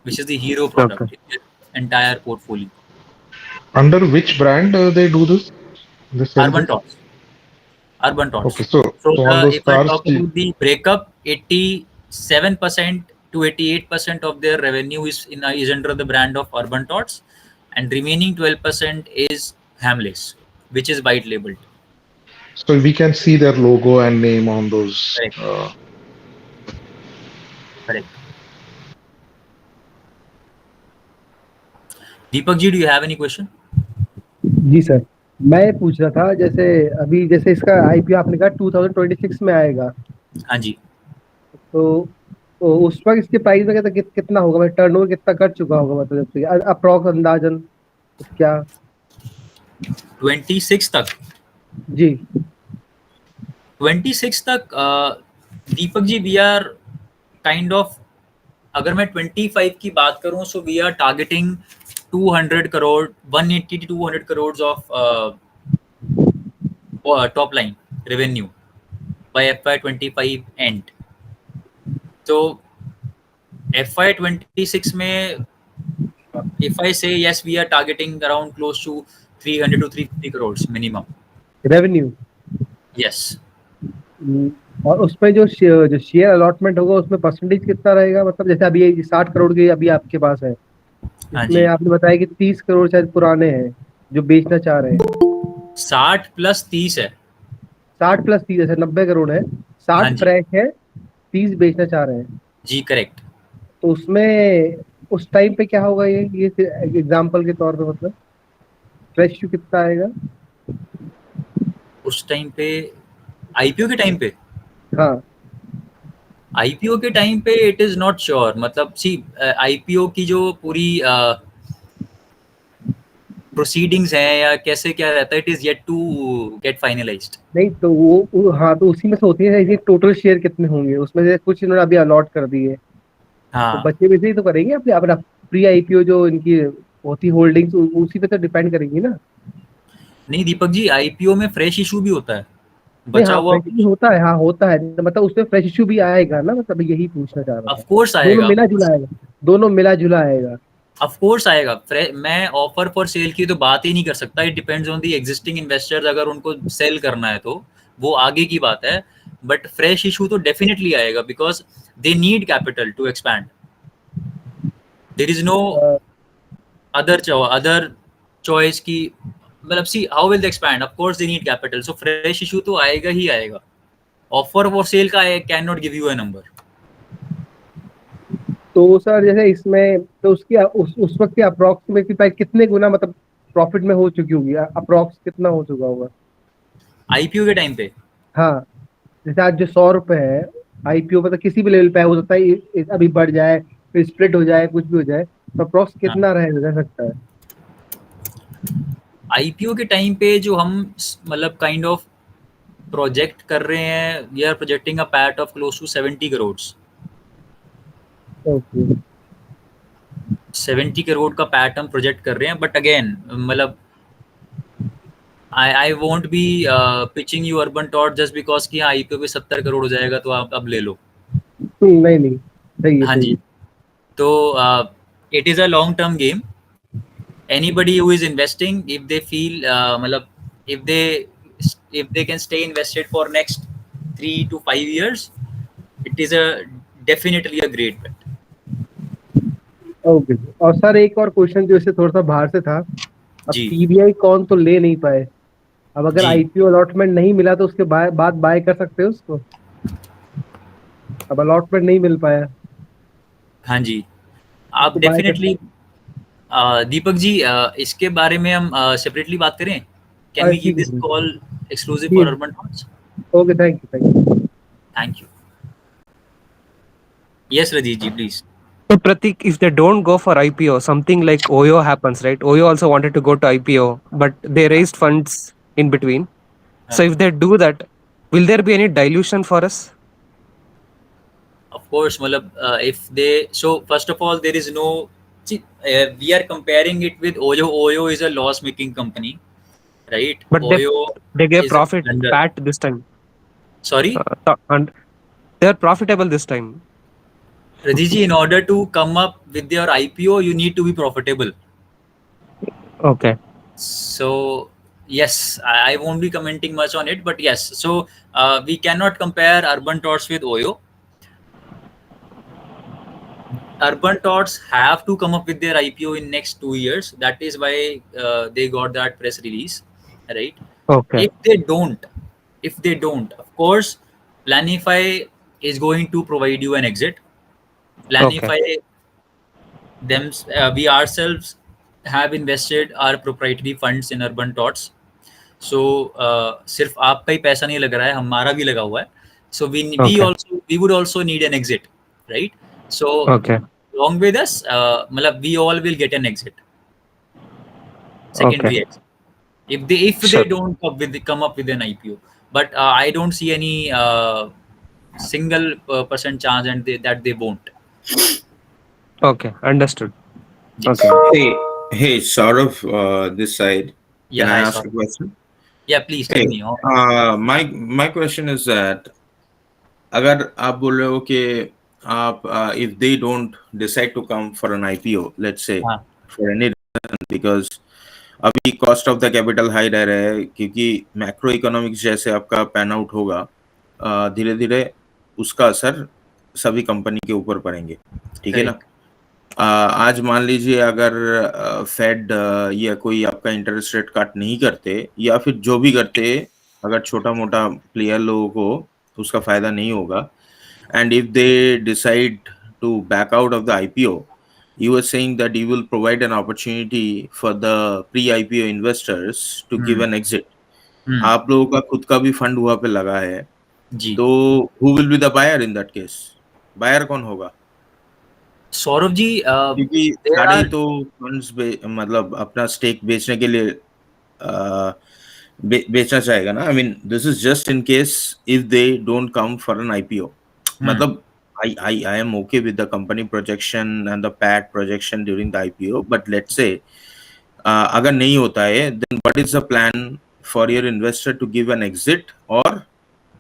which is the hero product
Okay.
in their entire portfolio.
Under which brand they do this? They sell
Urban
this?
Tots. Urban Tots.
Okay, so
So
on those
if I
cars,
talk about the breakup, 87% to 88% of their revenue is under the brand of Urban Tots, and remaining 12% is Hamleys, which is white labeled.
so we can see their logo and name on those.
Correct. Correct. Deepak ji, do you have any question?
जी sir, मैं पूछ रहा था जैसे अभी जैसे इसका IPO आपने कहा 2026 में आएगा,
हाँ जी.
तो उस वक्त इसके प्राइस में कितना होगा, मतलब टर्नओवर कितना कर चुका होगा, मतलब अप्रॉक्स अंदाजन क्या?
26 तक.
जी
26 तक Deepak ji, we are kind of, अगर मैं 25 की बात करूं, so we are targeting 200 crore, 180 to 200 crores of top line revenue by FY25 end. So FY26 में, if I say yes, we are targeting around close to 300 to 350 crores minimum.
Revenue.
Yes.
और उसमें जो share allotment होगा उसमें percentage कितना रहेगा, मतलब जैसे अभी 60 करोड़ की अभी आपके पास है,
हाँ
इसमें
जी.
आपने बताया कि 30 करोड़ शायद पुराने हैं जो बेचना चाह रहे हैं.
60 plus 30 है.
60 प्लस 30 है, 90 करोड़ है, 60
हाँ जी.
फ्रेश है, 30 बेचना चाह रहे हैं.
जी करेक्ट.
तो उसमें उस टाइम पे क्या होगा, ये एग्जांपल के तौर पे, मतलब फ्रेश कितना आएगा
उस टाइम पे, आईपीओ के टाइम पे?
हाँ
आईपीओ के टाइम पे इट इज नॉट श्योर. मतलब सी, आईपीओ की जो पूरी प्रोसीडिंग्स हैं या कैसे क्या रहता है, it is yet to get finalized.
नहीं तो हाँ, तो उसी में से होती है टोटल शेयर कितने होंगे, उसमें से कुछ इन्होंने अभी अलॉट कर दिए, तो
हाँ
बच्चे में से ही तो करेंगे अपने अपना प्री आईपीओ जो इनकी होती होल्डिंग्स, उसी पे तो डिपेंड करेंगी ना।
नहीं दीपक जी, आईपीओ में फ्रेश इशू भी होता है,
नहीं
बचा
हाँ,
हुआ
फ्रेश इशू होता है, हाँ होता है, तो मतलब उसमें फ्रेश इशू भी आएगा ना, मतलब यही पूछना चाह रहा
ऑफ
था।
कोर्स
दोनों
आएगा,
मिला जुला आएगा, दोनों मिला जुला आएगा।
ऑफ कोर्स आएगा। मैं ऑफर फॉर सेल की तो बात ही नहीं कर सकता, it depends on the existing investors, अगर उनको सेल करना है तो वो आगे की बात है। बट फ्रेश इशू तो डेफिनेटली आएगा because they need capital to expand, there is no other choice की, मतलब see how will they expand, of course they need capital, so fresh issue तो आएगा ही आएगा। ऑफर फॉर सेल का I can not give you a number.
तो sir जैसे इसमें तो उसकी उस वक्त की अप्रोक्सीमेटली प्राइस कितने गुना मतलब प्रॉफिट में हो चुकी होगी, अप्रोक्स कितना हो चुका होगा?
आईपीओ के टाइम पे
हाँ, जैसे आज जो 100 रुपए है आईपीओ, मतलब किसी भी लेवल पे हो सकता है, अभी बढ़ जाए, फिर स्प्लिट हो जाए, कुछ भी हो जाए, तो अप्रोक्स कितना रह सकता है?
आईपीओ के टाइम पे जो हम मतलब काइंड ऑफ प्रोजेक्ट कर रहे हैं, we are projecting a PAT of close to 70 crore.
Okay.
70 crore का पैट हम प्रोजेक्ट कर रहे हैं, बट अगेन मतलब I won't be pitching you urban taught just because कि हाँ आईपीओ पे 70 करोड़ हो जाएगा तो आप अब ले लो।
नहीं नहीं, सही है
हाँ
सही
जी,
है।
तो it is a long term game. Anybody who is investing, if they feel मतलब if they can stay invested for next 3 to 5 years, it is a definitely a great bet.
Okay, और सर एक और question जो इससे थोड़ा सा बाहर से था, अब
जी
पीबीआई कौन तो ले नहीं पाए, अब अगर
जी
आईपीओ अलॉटमेंट नहीं मिला तो उसके बाद बाय कर सकते हो उसको, अब अलॉटमेंट नहीं मिल पाया
हाँ जी, आप
उसको बाय कर
डेफिनेटली दीपक जी इसके बारे में हम सेपरेटली बात करें। कैन वी कीप
ठीक है
दिस कॉल एक्सक्लूसिव फॉर
ठीक
अर्बन थॉट्स?
है, okay, thank you.
Thank you. Yes Rajit ji please.
So Pratik, if they don't go for IPO, something like Oyo happens, right? Oyo also wanted to go to IPO, but they raised funds in between. So if they do that, will there be any dilution for us?
Of course, मतलब if they, so first of all there is no, see, we are comparing it with Oyo. Oyo is a loss making company, right?
But
Oyo
they gave
is a
profit
blunder.
pat this time,
Sorry
and they're profitable this time.
Rajiji, in order to come up with your IPO you need to be profitable.
Okay.
So yes, I won't be commenting much on it, but yes, so we cannot compare Urban Tots with Oyo. Urban Tots have to come up with their IPO in next 2 years. That is why they got that press release, right?
Okay.
If they don't, of course, Planify is going to provide you an exit. Planify them, we ourselves have invested our proprietary funds in Urban Tots. So सिर्फ आपका ही पैसा नहीं लग रहा है, हमारा भी लगा हुआ है. So we would also need an exit, right? So
Okay.
along with us, मतलब we all will get an exit, secondary exit, if
Sure.
they don't come up with an IPO. But I don't see any single percent chance and that they won't.
Okay. Understood.
Yes.
Okay.
Hey, Saurav, this side.
Yeah,
Can I
hi,
ask
sorry.
a question?
Yeah, please tell
Hey,
me.
my question is that अगर आप बोल रहे हो कि आप if they don't decide to come for an IPO, let's say
हाँ.
for any reason, because अभी cost of the capital high रह रहा है, क्योंकि मैक्रो इकोनॉमिक्स जैसे आपका पैन आउट होगा धीरे धीरे उसका असर सभी कंपनी के ऊपर पड़ेंगे, ठीक है ना? आज मान लीजिए अगर फेड या कोई आपका इंटरेस्ट रेट कट नहीं करते या फिर जो भी करते, अगर छोटा मोटा प्लेयर लोगों को उसका फायदा नहीं होगा, and if they decide to back out of the IPO, you were saying that you will provide an opportunity for the pre-IPO investors to give an exit. आप लोगों का खुद का भी फंड हुआ पे लगा है
जी.
तो who will be the buyer in that case? Buyer कौन होगा?
सौरभ जी,
क्योंकि
there
सारे
are
तो फंड्स मतलब अपना स्टेक बेचने के लिए बेचना चाहेगा ना. I mean this is just in case if they don't come for an IPO. मतलब I am okay with the company projection and the PAT projection during the IPO, but let's say अगर नहीं होता है, then what is the plan for your investor to give an exit और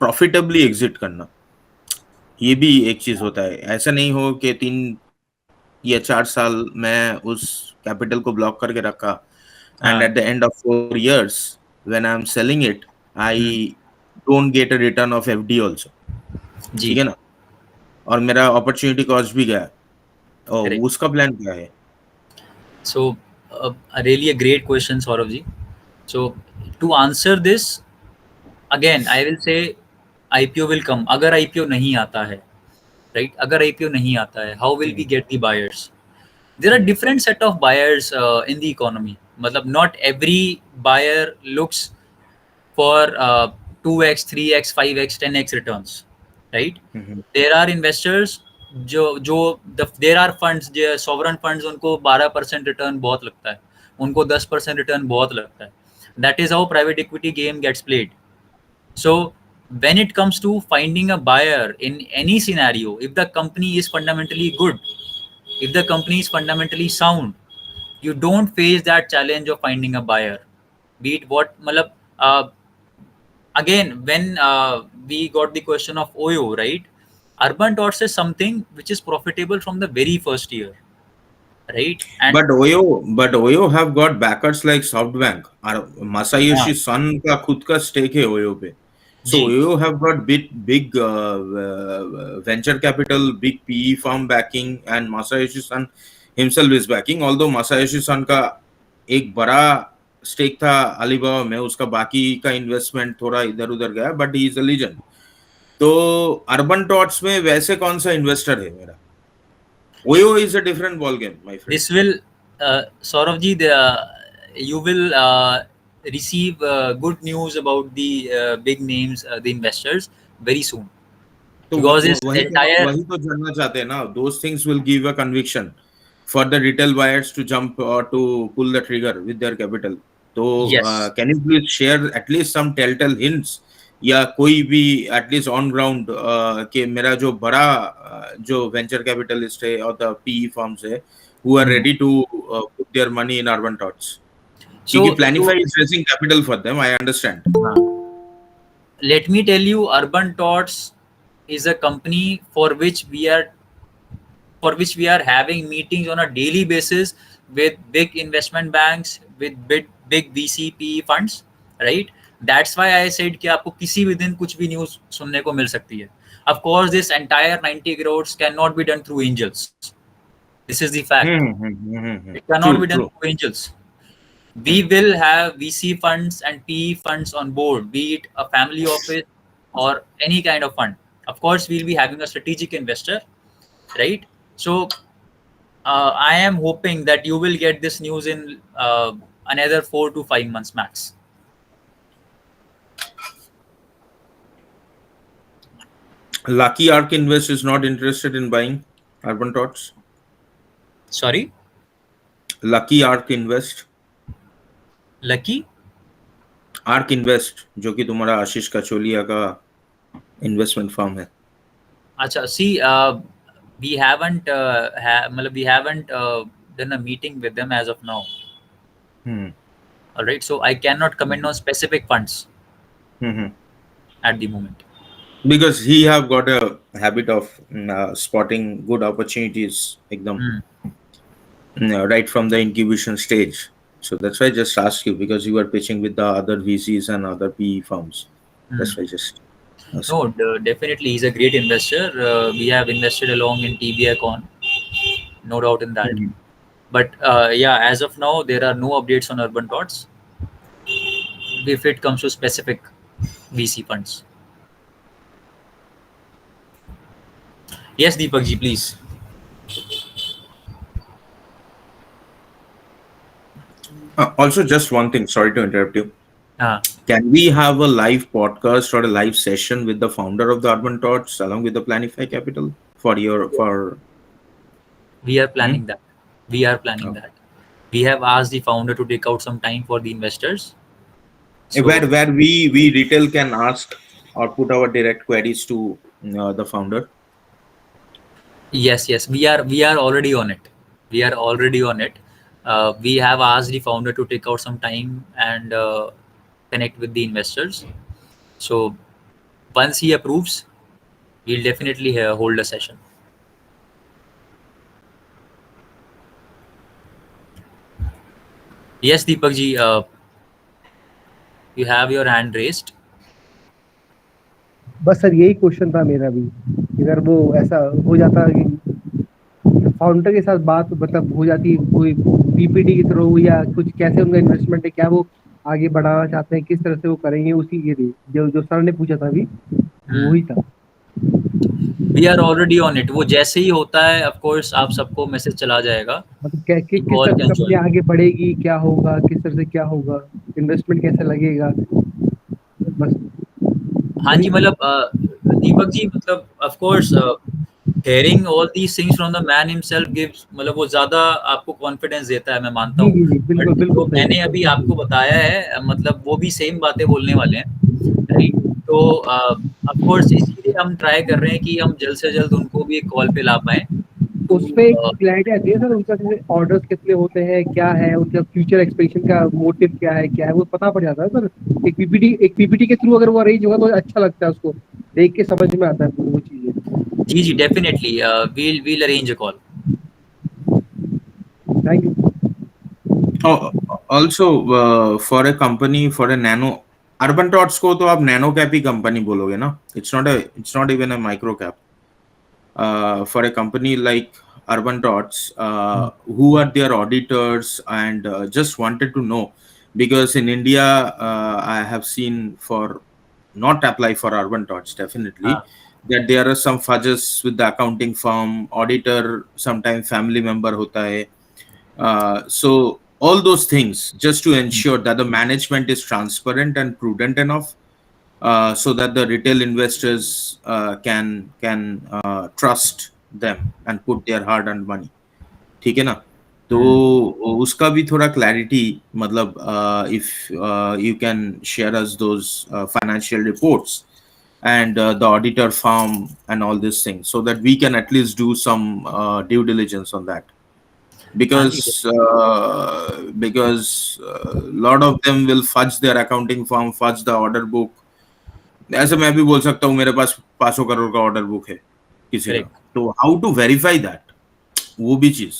profitably exit करना. ये भी एक चीज होता है. ऐसा नहीं हो कि 3 या 4 साल मैं उस कैपिटल को ब्लॉक करके रखा and at the end of 4 years when I'm selling it I don't get a return of FD also.
जी,
ठीक है ना. और मेरा अपॉर्चुनिटी कॉस्ट भी गया. और
Correct.
उसका प्लान क्या है?
So, really a great question, Saurav ji. So, to answer this, again, I will say IPO will come. अगर IPO नहीं आता है, right? अगर IPO नहीं आता है, how will we get the buyers? There are different set of buyers in the economy. मतलब not every buyer looks for 2x, 3x, 5x, 10x returns, right? There are investors जो there are funds, जो sovereign funds, उनको 12% return बहुत लगता है, उनको 10% return बहुत लगता है. That is how private equity game gets played. So when it comes to finding a buyer in any scenario, if the company is fundamentally good, if the company is fundamentally sound, you don't face that challenge of finding a buyer. Be it what, मतलब again, when we got the question of Oyo, right? Urban Tots is something which is profitable from the very first year, right? And
But Oyo have got backers like SoftBank और Masayoshi Son का खुद का stake है Oyo पे. So
ji,
Oyo have got big venture capital, big PE firm backing, and Masayoshi Son himself is backing. Although Masayoshi Son का एक बड़ा stake था अलीबाबा में, उसका बाकी का इन्वेस्टमेंट थोड़ा इधर उधर गया, but he is a legend. तो अर्बन टॉट्स में वैसे कौन सा इन्वेस्टर है मेरा? Oyo is a different ball game, my friend.
this will, Saurav ji, you will receive good news about the big names, the investors, very soon.
तो
Because this
वही
entire,
वही तो जानना चाहते हैं ना. Those things will give a conviction for the retail buyers to jump or to pull the trigger with their capital. तो
yes.
can you please share at least some telltale hints या कोई भी at least on ground कि मेरा जो बड़ा जो venture capitalist है और the PE firms है who are ready to put their money in Urban Tots. क्योंकि
So,
Planify is raising capital for them, I understand.
let me tell you, Urban Tots is a company for which we are having meetings on a daily basis with big investment banks, with big VC funds, right? That's why I said कि आपको किसी भी दिन कुछ भी news सुनने को मिल सकती है. Of course, this entire 90 crores cannot be done through angels. This is the fact. It cannot be done through angels. We will have VC funds and PE funds on board, be it a family office or any kind of fund. Of course, we'll be having a strategic investor, right? So I am hoping that you will get this news in another 4 to 5 months max.
Lucky Ark Invest is not interested in buying Urban Tots.
Sorry?
Lucky Ark Invest.
Lucky?
Ark Invest, जो कि तुम्हारा आशीष कचोलिया का investment firm है.
अच्छा, see, we haven't done a meeting with them as of now. All right, so I cannot comment on specific funds at the moment.
Because he have got a habit of spotting good opportunities एकदम right from the incubation stage. So that's why I just asked you, because you were pitching with the other VCs and other PE firms. That's why I just asked.
No, definitely he's a great investor. We have invested along in TBICon, no doubt in that. But yeah, as of now, there are no updates on Urban Tots if it comes to specific VC funds. Yes, Deepak ji, please.
Also, just one thing, sorry to interrupt you.
Ah,
Can we have a live podcast or a live session with the founder of the Urban Tots along with the Planify Capital for
We are planning that. We are planning
Okay.
that. We have asked the founder to take out some time for the investors. So
Where we retail can ask or put our direct queries to the founder.
yes, we are already on it. We are already on it. We have asked the founder to take out some time and connect with the investors. So once he approves, we'll definitely hold a session. Yes, Deepak ji, you have your hand raised.
बस sir यही question था मेरा भी, अगर वो ऐसा हो जाता कि फाउंडर के साथ बात मतलब हो जाती कोई पीपीटी के थ्रू या कुछ, कैसे उनका इन्वेस्टमेंट है, क्या वो आगे बढ़ाना चाहते हैं, किस तरह से वो करेंगे, उसी के लिए जो जो सर ने पूछा था अभी वही था।
We are already on it. वो जैसे ही होता है ऑफ कोर्स आप सबको मैसेज चला जाएगा।
मतलब किस
कॉल
तरह से
कैन
कंपनी
ज्वाइन।
आगे बढ़ेगी, क्या होगा, किस तरह से क्या होगा, इन्वेस्टमेंट कैसे लगेगा, बस
हाँ जी, मतलब दीपक जी, मतलब of course hearing all these things from the man himself gives, मतलब वो ज्यादा आपको कॉन्फिडेंस देता है, मैं मानता
जी
हूँ।
जी जी,
बट
बिल्कुल
जो
बिल्कुल सही
मैंने
है।
अभी आपको बताया है मतलब वो भी सेम बातें बोलने वाले हैं, राइट? तो ऑफ कोर्स इसीलिए हम ट्राई कर रहे हैं कि हम जल्द से जल्द उनको भी एक कॉल पे ला पाए।
उसमें एक क्लैरिटी आती है सर, उनका ऑर्डर्स कितने होते हैं, क्या है उनका फ्यूचर एक्सपेक्टेशन का मोटिव, क्या है वो पता पड़ जाता है सर। एक पीपीटी के थ्रू अगर वो अरेंज होगा तो अच्छा लगता है, उसको देख के समझ में आता है वो चीजें।
जी जी, definitely we'll arrange a call.
Thank you.
Also for a company, for a nano Urban Tots को तो आप नैनो कैप ही कंपनी बोलोगे ना? It's not even a micro cap. For a company like Urban Tots, who are their auditors, and just wanted to know, because in India I have seen, for not apply for Urban Tots definitely, that there are some fudges with the accounting firm, auditor sometimes family member hota hai. So all those things, just to ensure that the management is transparent and prudent enough, so that the retail investors can trust them and put their hard earned money. ठीक है ना? तो उसका भी थोड़ा clarity, मतलब if you can share us those financial reports and the auditor firm and all these things, so that we can at least do some due diligence on that, because lot of them will fudge their accounting firm, fudge the order book. ऐसे मैं भी बोल सकता हूँ मेरे पास 500 करोड़ का order book है किसी का, तो हाउ टू वेरीफाई दैट, वो भी चीज।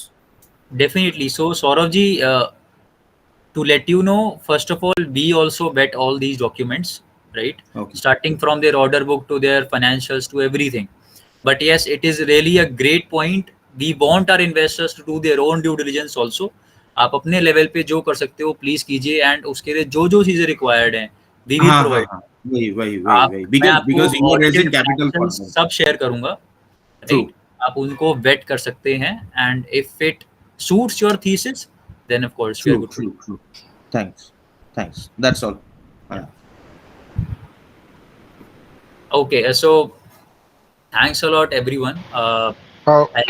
Definitely. So Saurav ji, to let you know, first of all, we also vet all these documents, right?
Okay.
Starting from their order book to their financials to everything. But yes, it is really a great point. We want our investors to do their own due diligence also. आप अपने level पे जो कर सकते हो please कीजिए, and उसके लिए जो जो चीजें रिक्वायर्ड हैं वी विल
हाँ
प्रोवाइड।
वही
मैं आपको
because you are raising
audited
capital for
financials
them.
सब शेयर करूंगा, राइट? आप उनको वेट कर सकते हैं, and if it suits your thesis, then of course we are good.
True. Thanks. That's all.
Okay, so thanks a lot, everyone.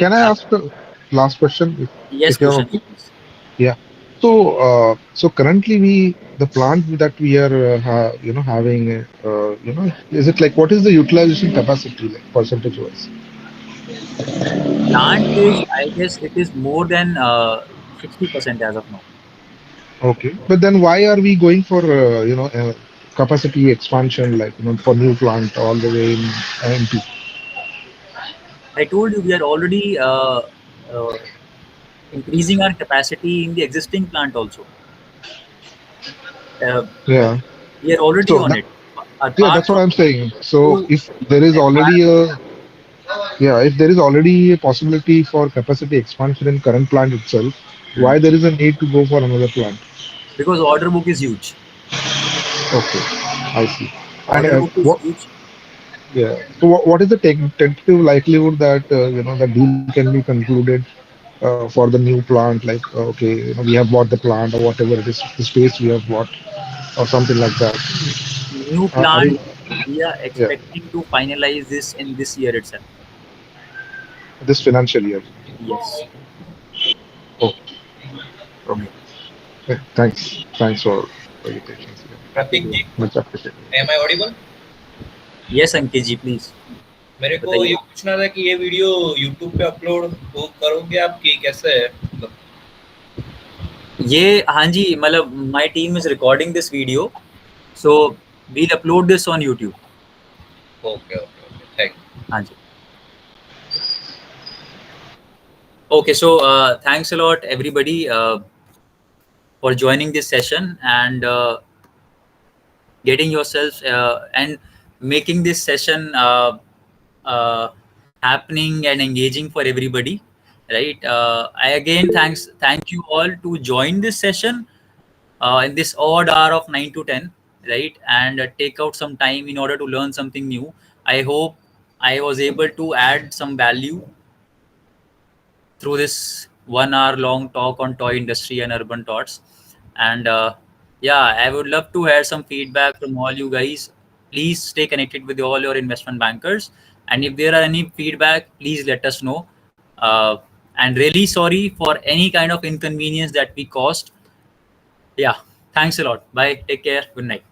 Can I ask the last question?
Yes,
if you're
question.
okay? Yeah. So currently the plant that we are having, is it like, what is the utilization capacity like percentage wise?
Plant is, I guess, it is more than 60% as of now.
Okay, but then why are we going for capacity expansion, like for new plant all the way in MP?
I told you we are already increasing our capacity in the existing plant also.
Yeah.
We are already
So
on it.
yeah, that's what I'm saying. So if there is already a possibility for capacity expansion in current plant itself, why there is a need to go for another plant?
Because order book is huge.
Okay, I see.
Order book is huge.
Yeah. So what is the tentative likelihood that the deal can be concluded for the new plant? Like, okay, we have bought the plant or whatever it is, the space we have bought or something like that.
New plant, we are
Yeah,
expecting to finalize this in this year itself.
this financial year.
Yes.
Oh, okay. Thanks for your patience.
Pratik ji,
Much appreciated.
am I audible?
Yes, Ankit ji, please.
मेरे को
बताइए।
ये पूछना था कि ये video YouTube पे upload वो करोगे आप कि कैसे है मतलब?
ये हाँ जी, मतलब my team is recording this video, so we'll upload this on YouTube.
Okay, thank
हाँ जी. Okay, so thanks a lot everybody for joining this session and getting yourself and making this session happening and engaging for everybody, right? I again thank you all to join this session in this odd hour of 9 to 10, right? And take out some time in order to learn something new. I hope I was able to add some value through this 1 hour long talk on toy industry and urban thoughts. And yeah, I would love to hear some feedback from all you guys. Please stay connected with all your investment bankers, and if there are any feedback, please let us know. And really sorry for any kind of inconvenience that we caused. Yeah, thanks a lot. Bye, take care, good night.